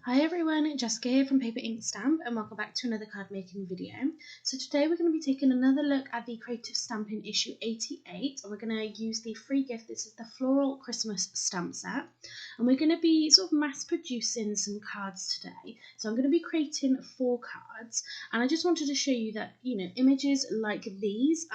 Hi everyone, Jessica here from Paper Ink Stamp and welcome back to another card making video. So today we're going to be taking another look at the Creative Stamping issue 88 and we're going to use the free gift. This is the Floral Christmas stamp set and we're going to be sort of mass producing some cards today. So I'm going to be creating 4 cards and I just wanted to show you that, images like these,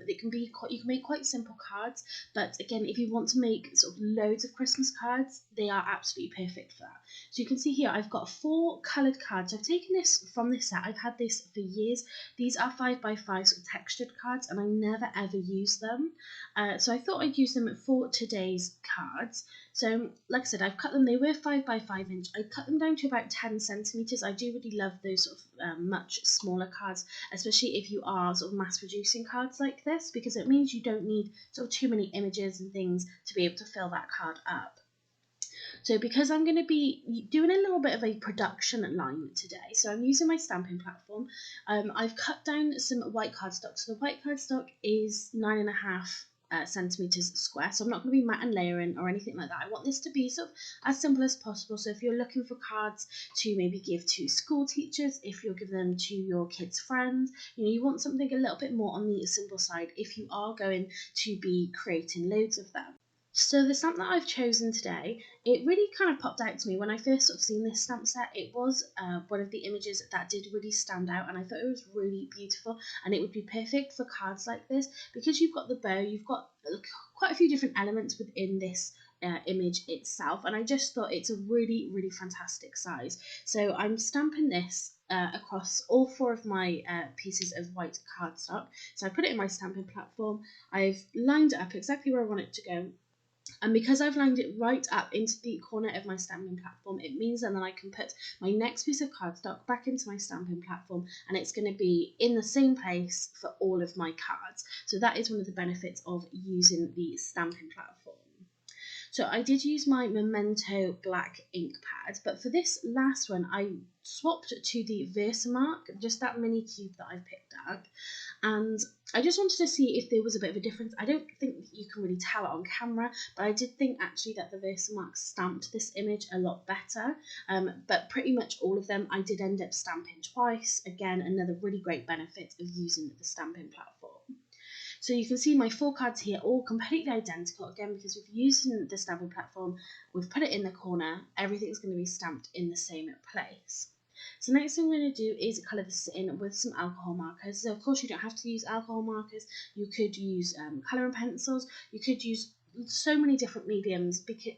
you can make quite simple cards, but again, if you want to make sort of loads of Christmas cards, they are absolutely perfect for that. So you can see here I've got 4 coloured cards. I've taken this from this set. I've had this for years. These are 5x5 sort of textured cards and I never ever use them. So I thought I'd use them for today's cards. So like I said, I've cut them. They were 5x5 inch. I cut them down to about 10 centimetres. I do really love those sort of much smaller cards, especially if you are sort of mass producing cards like this, because it means you don't need sort of too many images and things to be able to fill that card up. So because I'm going to be doing a little bit of a production line today, so I'm using my stamping platform. I've cut down some white cardstock. So the white cardstock is 9.5 centimetres square. So I'm not going to be matte and layering or anything like that. I want this to be sort of as simple as possible. So if you're looking for cards to maybe give to school teachers, if you're giving them to your kids' friends, you want something a little bit more on the simple side if you are going to be creating loads of them. So the stamp that I've chosen today, it really kind of popped out to me when I first sort of seen this stamp set. It was one of the images that did really stand out and I thought it was really beautiful and it would be perfect for cards like this because you've got the bow, you've got quite a few different elements within this image itself, and I just thought it's a really, really fantastic size. So I'm stamping this across all 4 of my pieces of white cardstock. So I put it in my stamping platform, I've lined it up exactly where I want it to go. And because I've lined it right up into the corner of my stamping platform, it means then that I can put my next piece of cardstock back into my stamping platform and it's going to be in the same place for all of my cards. So that is one of the benefits of using the stamping platform. So I did use my Memento black ink pad, but for this last one, I swapped to the Versamark, just that mini cube that I picked up. And I just wanted to see if there was a bit of a difference. I don't think you can really tell it on camera, but I did think actually that the Versamark stamped this image a lot better. But pretty much all of them I did end up stamping twice. Again, another really great benefit of using the stamping platform. So you can see my 4 cards here, all completely identical, again, because we've used the stamping platform, we've put it in the corner, everything's going to be stamped in the same place. So next thing I'm going to do is colour this in with some alcohol markers. So of course you don't have to use alcohol markers, you could use colouring pencils, you could use so many different mediums, because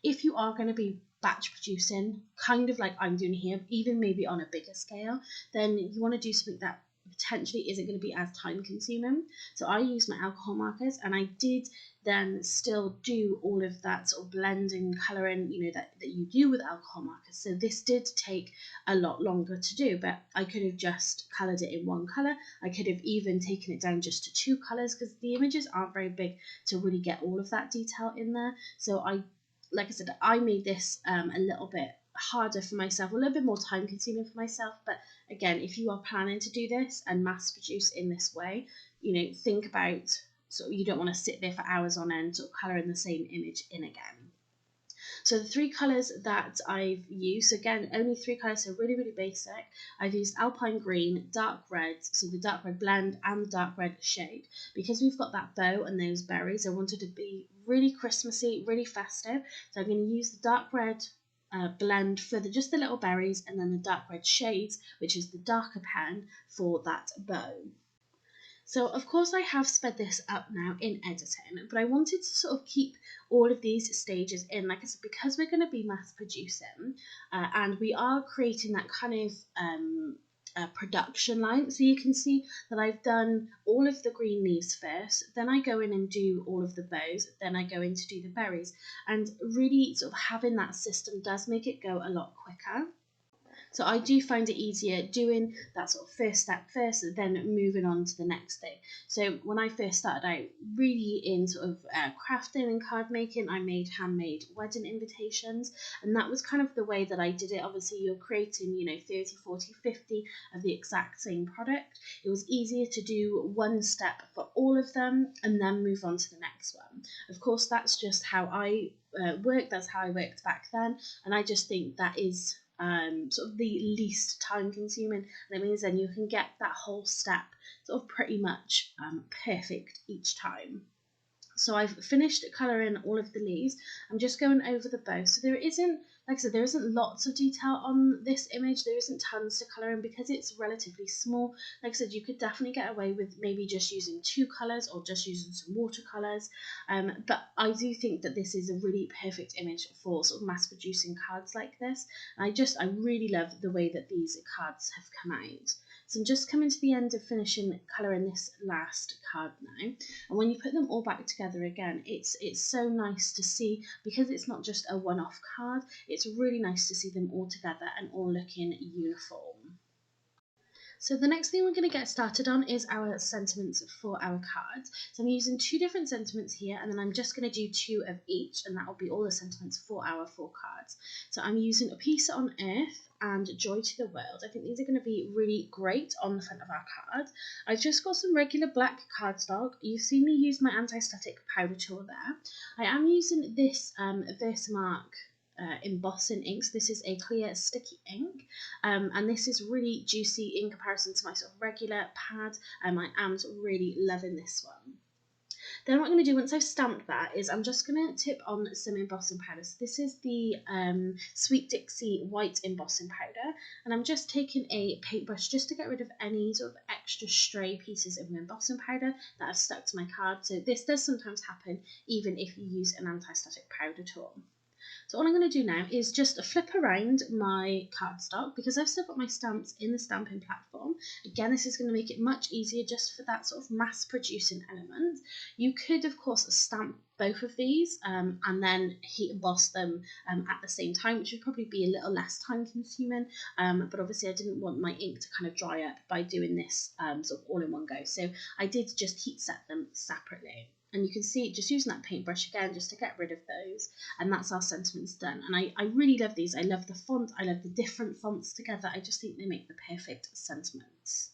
if you are going to be batch producing, kind of like I'm doing here, even maybe on a bigger scale, then you want to do something that potentially isn't going to be as time consuming. So I use my alcohol markers and I did then still do all of that sort of blending, colouring, that you do with alcohol markers. So this did take a lot longer to do, but I could have just coloured it in one colour. I could have even taken it down just to 2 colours because the images aren't very big to really get all of that detail in there. So like I said, I made this a little bit harder for myself, a little bit more time consuming for myself. But again, if you are planning to do this and mass produce in this way, think about, so you don't want to sit there for hours on end sort of colouring the same image in again. So the 3 colours that I've used, again, only 3 colours, so really, really basic. I've used Alpine Green, Dark Red, so the Dark Red Blend and the Dark Red Shade. Because we've got that bow and those berries, I wanted to be really Christmassy, really festive. So I'm going to use the Dark Red blend for just the little berries, and then the Dark Red Shades, which is the darker pen, for that bow. So of course I have sped this up now in editing, but I wanted to sort of keep all of these stages in, like I said, because we're going to be mass producing and we are creating that kind of production line. So you can see that I've done all of the green leaves first, then I go in and do all of the bows, then I go in to do the berries, and really sort of having that system does make it go a lot quicker. So I do find it easier doing that sort of first step first, then moving on to the next thing. So when I first started out really in sort of crafting and card making, I made handmade wedding invitations, and that was kind of the way that I did it. Obviously you're creating 30, 40, 50 of the exact same product. It was easier to do one step for all of them and then move on to the next one. Of course that's just how I worked, that's how I worked back then, and I just think that is sort of the least time consuming, and it means then you can get that whole step sort of pretty much perfect each time. So I've finished colouring all of the leaves. I'm just going over the bow. So there isn't, like I said, there isn't lots of detail on this image. There isn't tons to colour in because it's relatively small. Like I said, you could definitely get away with maybe just using 2 colours or just using some watercolours. But I do think that this is a really perfect image for sort of mass producing cards like this. And I really love the way that these cards have come out. So I'm just coming to the end of finishing colouring this last card now. And when you put them all back together again, it's so nice to see, because it's not just a one-off card, it's really nice to see them all together and all looking uniform. So the next thing we're going to get started on is our sentiments for our cards. So I'm using 2 different sentiments here, and then I'm just going to do 2 of each, and that will be all the sentiments for our 4 cards. So I'm using A Peace on Earth and Joy to the World. I think these are going to be really great on the front of our card. I've just got some regular black cardstock. You've seen me use my anti-static powder tool there. I am using this Versamark embossing inks. This is a clear sticky ink, and this is really juicy in comparison to my sort of regular pad. I am really loving this one. Then what I'm going to do once I've stamped that is I'm just going to tip on some embossing powder. So this is the Sweet Dixie white embossing powder, and I'm just taking a paintbrush just to get rid of any sort of extra stray pieces of embossing powder that have stuck to my card. So this does sometimes happen even if you use an anti-static powder tool. So all I'm going to do now is just flip around my cardstock, because I've still got my stamps in the stamping platform. Again, this is going to make it much easier just for that sort of mass producing element. You could of course stamp both of these and then heat emboss them at the same time, which would probably be a little less time consuming, but obviously I didn't want my ink to kind of dry up by doing this sort of all in one go, so I did just heat set them separately. And you can see just using that paintbrush again just to get rid of those, and that's our sentiments done. And I really love these. I love the font, I love the different fonts together. I just think they make the perfect sentiments.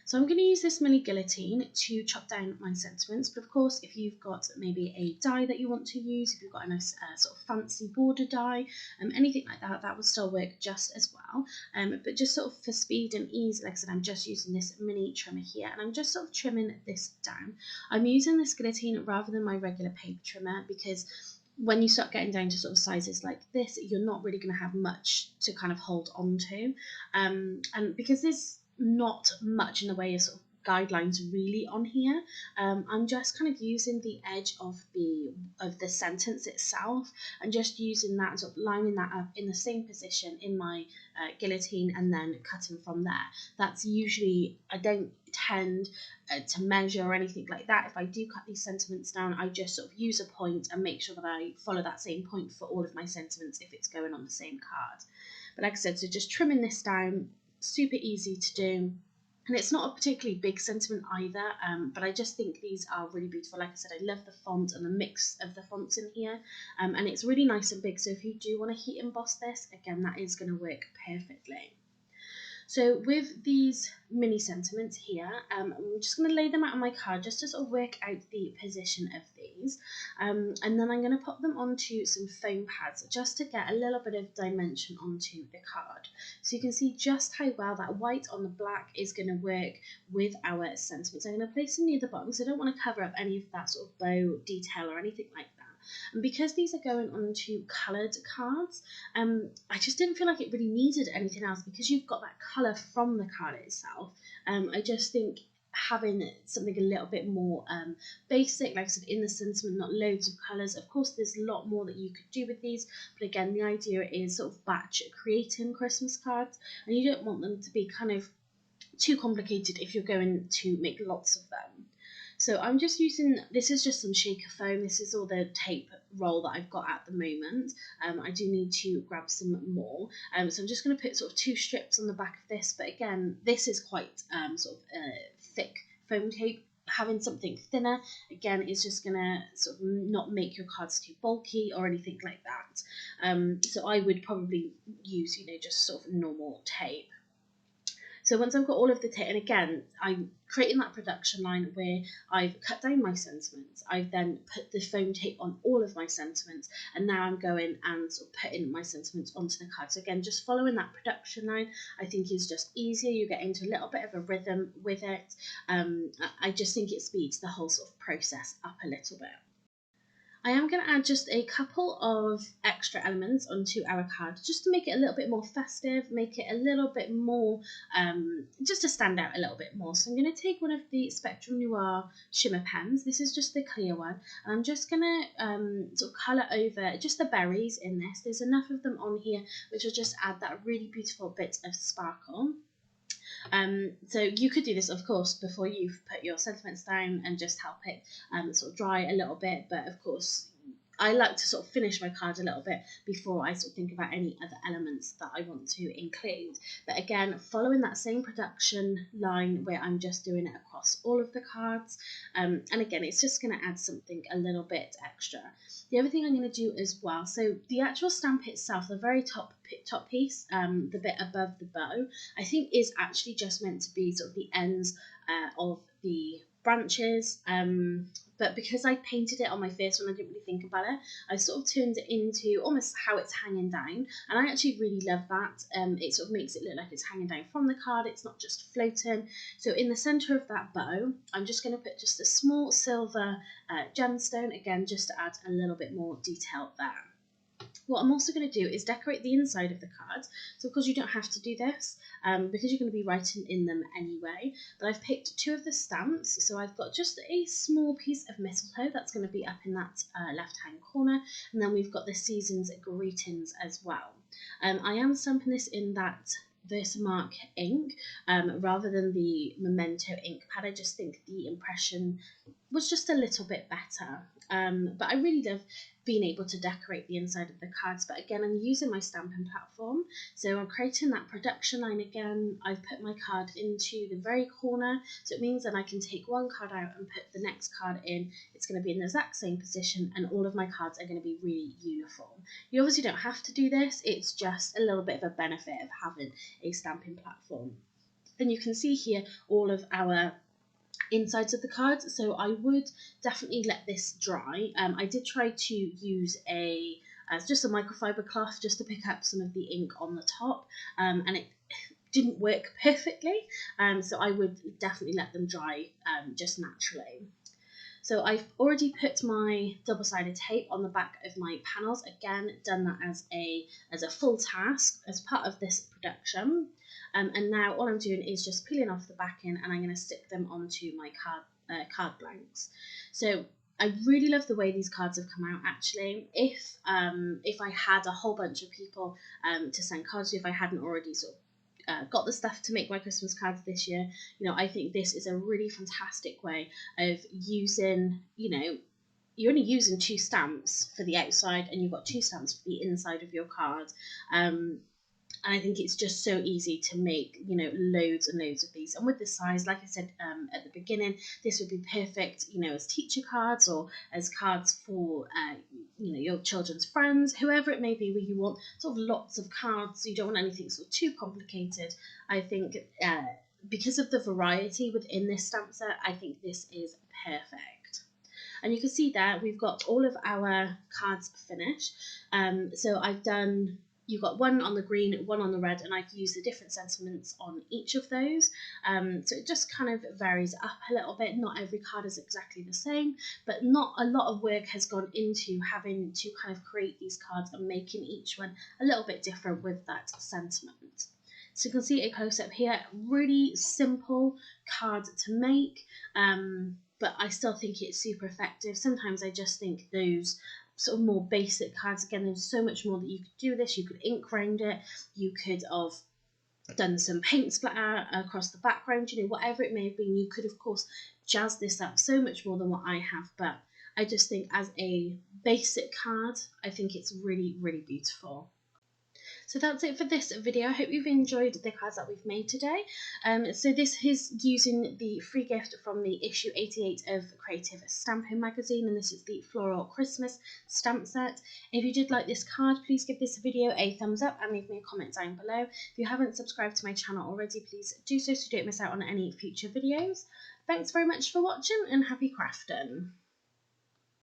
So I'm going to use this mini guillotine to chop down my sentiments, but of course if you've got maybe a die that you want to use, if you've got a nice sort of fancy border die, anything like that, that would still work just as well. But just sort of for speed and ease, like I said, I'm just using this mini trimmer here, and I'm just sort of trimming this down. I'm using this guillotine rather than my regular paper trimmer, because when you start getting down to sort of sizes like this, you're not really going to have much to kind of hold on to, and because there's not much in the way of sort of guidelines really on here, I'm just kind of using the edge of the sentence itself and just using that, sort of lining that up in the same position in my guillotine and then cutting from there. That's usually, I don't tend to measure or anything like that. If I do cut these sentiments down, I just sort of use a point and make sure that I follow that same point for all of my sentiments if it's going on the same card. But like I said, so just trimming this down, super easy to do, and it's not a particularly big sentiment either, but I just think these are really beautiful. Like I said, I love the font and the mix of the fonts in here, and it's really nice and big, so if you do want to heat emboss this, again, that is going to work perfectly. So with these mini sentiments here, I'm just going to lay them out on my card just to sort of work out the position of these, and then I'm going to pop them onto some foam pads just to get a little bit of dimension onto the card. So you can see just how well that white on the black is going to work with our sentiments. I'm going to place them near the bottom, so I don't want to cover up any of that sort of bow detail or anything like that. And because these are going onto coloured cards, I just didn't feel like it really needed anything else, because you've got that colour from the card itself. I just think having something a little bit more basic, like I said, in the sentiment, not loads of colours. Of course, there's a lot more that you could do with these, but again, the idea is sort of batch creating Christmas cards, and you don't want them to be kind of too complicated if you're going to make lots of them. So I'm just using, this is just some shaker foam, this is all the tape roll that I've got at the moment. I do need to grab some more, so I'm just going to put sort of 2 strips on the back of this, but again, this is quite sort of thick foam tape. Having something thinner, again, is just going to sort of not make your cards too bulky or anything like that. So I would probably use, just sort of normal tape. So once I've got all of the tape, and again, I'm creating that production line where I've cut down my sentiments. I've then put the foam tape on all of my sentiments, and now I'm going and sort of putting my sentiments onto the card. So again, just following that production line, I think is just easier. You get into a little bit of a rhythm with it. I just think it speeds the whole sort of process up a little bit. I am going to add just a couple of extra elements onto our card just to make it a little bit more festive, make it a little bit more, just to stand out a little bit more. So I'm going to take one of the Spectrum Noir shimmer pens. This is just the clear one. And I'm just going to sort of colour over just the berries in this. There's enough of them on here which will just add that really beautiful bit of sparkle. So you could do this, of course, before you've put your sentiments down and just help it sort of dry a little bit. But of course, I like to sort of finish my card a little bit before I sort of think about any other elements that I want to include. But again, following that same production line where I'm just doing it across all of the cards. And again, it's just going to add something a little bit extra. The other thing I'm going to do as well, so the actual stamp itself, the very top piece, the bit above the bow, I think is actually just meant to be sort of the ends of the branches, but because I painted it on my first one, I didn't really think about it. I sort of turned it into almost how it's hanging down, and I actually really love that. It sort of makes it look like it's hanging down from the card, it's not just floating. So in the centre of that bow, I'm just going to put just a small silver gemstone, again just to add a little bit more detail there. What I'm also going to do is decorate the inside of the card. So of course you don't have to do this because you're going to be writing in them anyway. But I've picked two of the stamps. So I've got just a small piece of mistletoe that's going to be up in that left-hand corner. And then we've got the season's greetings as well. I am stamping this in that Versamark ink rather than the Memento ink pad. I just think the impression was just a little bit better. But I really love being able to decorate the inside of the cards. But again, I'm using my stamping platform, so I'm creating that production line again. I've put my card into the very corner, so it means that I can take one card out and put the next card in. It's going to be in the exact same position, and all of my cards are going to be really uniform. You obviously don't have to do this, it's just a little bit of a benefit of having a stamping platform. And you can see here all of our insides of the cards, so I would definitely let this dry. I did try to use just a microfiber cloth just to pick up some of the ink on the top, and it didn't work perfectly, so I would definitely let them dry just naturally. So I've already put my double-sided tape on the back of my panels, again done that as a full task as part of this production. And now all I'm doing is just peeling off the backing, and I'm going to stick them onto my card blanks. So I really love the way these cards have come out actually. If I had a whole bunch of people to send cards to, if I hadn't already sort of got the stuff to make my Christmas cards this year, I think this is a really fantastic way of using, you're only using 2 stamps for the outside and you've got 2 stamps for the inside of your card. And I think it's just so easy to make, loads and loads of these. And with the size, like I said at the beginning, this would be perfect, as teacher cards or as cards for, your children's friends, whoever it may be, where you want sort of lots of cards. You don't want anything sort of too complicated. I think because of the variety within this stamp set, I think this is perfect. And you can see there, we've got all of our cards finished. So I've done... You've got one on the green, one on the red, and I've used the different sentiments on each of those. So it just kind of varies up a little bit. Not every card is exactly the same, but not a lot of work has gone into having to kind of create these cards and making each one a little bit different with that sentiment. So you can see a close-up here, really simple card to make, but I still think it's super effective. Sometimes I just think those sort of more basic cards, again, there's so much more that you could do with this. You could ink round it, you could have done some paint splatter across the background, whatever it may have been. You could of course jazz this up so much more than what I have, but I just think as a basic card, I think it's really, really beautiful. So that's it for this video. I hope you've enjoyed the cards that we've made today. So this is using the free gift from the issue 88 of Creative Stamping magazine, and this is the Floral Christmas stamp set. If you did like this card, please give this video a thumbs up and leave me a comment down below. If you haven't subscribed to my channel already, please do so you don't miss out on any future videos. Thanks very much for watching and happy crafting.